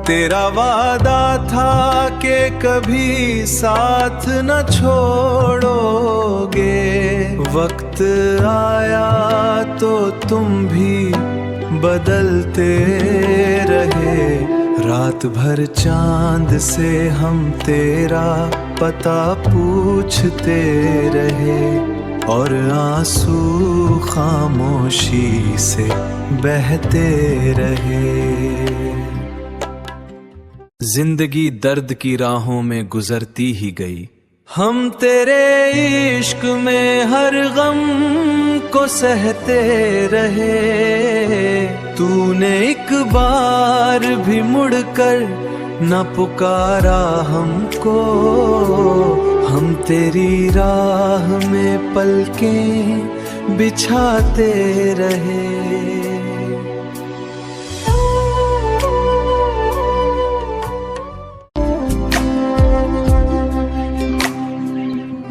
तेरा वादा था कि कभी साथ न छोड़ोगे। वक्त आया तो तुम भी बदलते रहे। रात भर चांद से हम तेरा पता पूछते रहे, और आंसू खामोशी से बहते रहे। जिंदगी दर्द की राहों में गुजरती ही गई। हम तेरे इश्क में हर गम को सहते रहे। तूने एक बार भी मुड़कर न पुकारा हमको। हम तेरी राह में पलकें बिछाते रहे।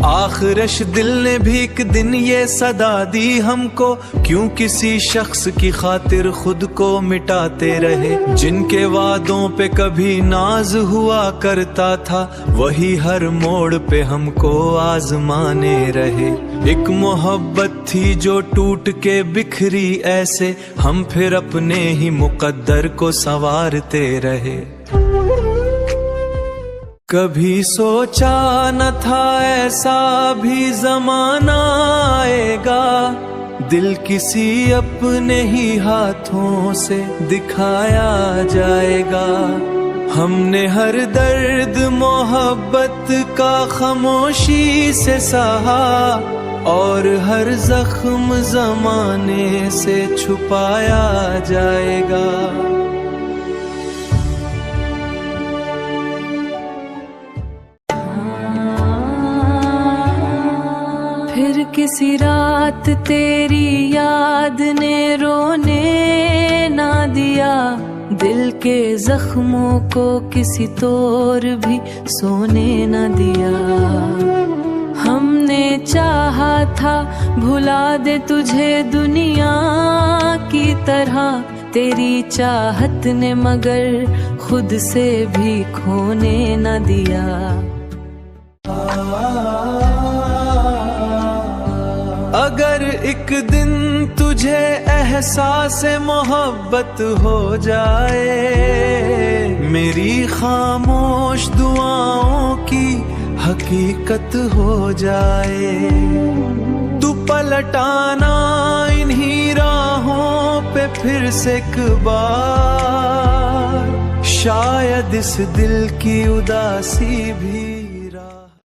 आखिरश दिल ने भी एक दिन ये सदा दी हमको, क्यों किसी शख्स की खातिर खुद को मिटाते रहे। जिनके वादों पे कभी नाज हुआ करता था, वही हर मोड़ पे हमको आजमाने रहे। एक मोहब्बत थी जो टूट के बिखरी ऐसे, हम फिर अपने ही मुकद्दर को संवारते रहे। कभी सोचा न था ऐसा भी जमाना आएगा, दिल किसी अपने ही हाथों से दिखाया जाएगा। हमने हर दर्द मोहब्बत का खामोशी से सहा, और हर जख्म जमाने से छुपाया जाएगा। फिर किसी रात तेरी याद ने रोने ना दिया, दिल के जख्मों को किसी तौर भी सोने ना दिया। हमने चाहा था भुला दे तुझे दुनिया की तरह, तेरी चाहत ने मगर खुद से भी खोने ना दिया। अगर एक दिन तुझे एहसास मोहब्बत हो जाए, मेरी खामोश दुआओं की हकीकत हो जाए, तू पलटाना इन्हीं राहों पे फिर से एक बार। शायद इस दिल की उदासी भी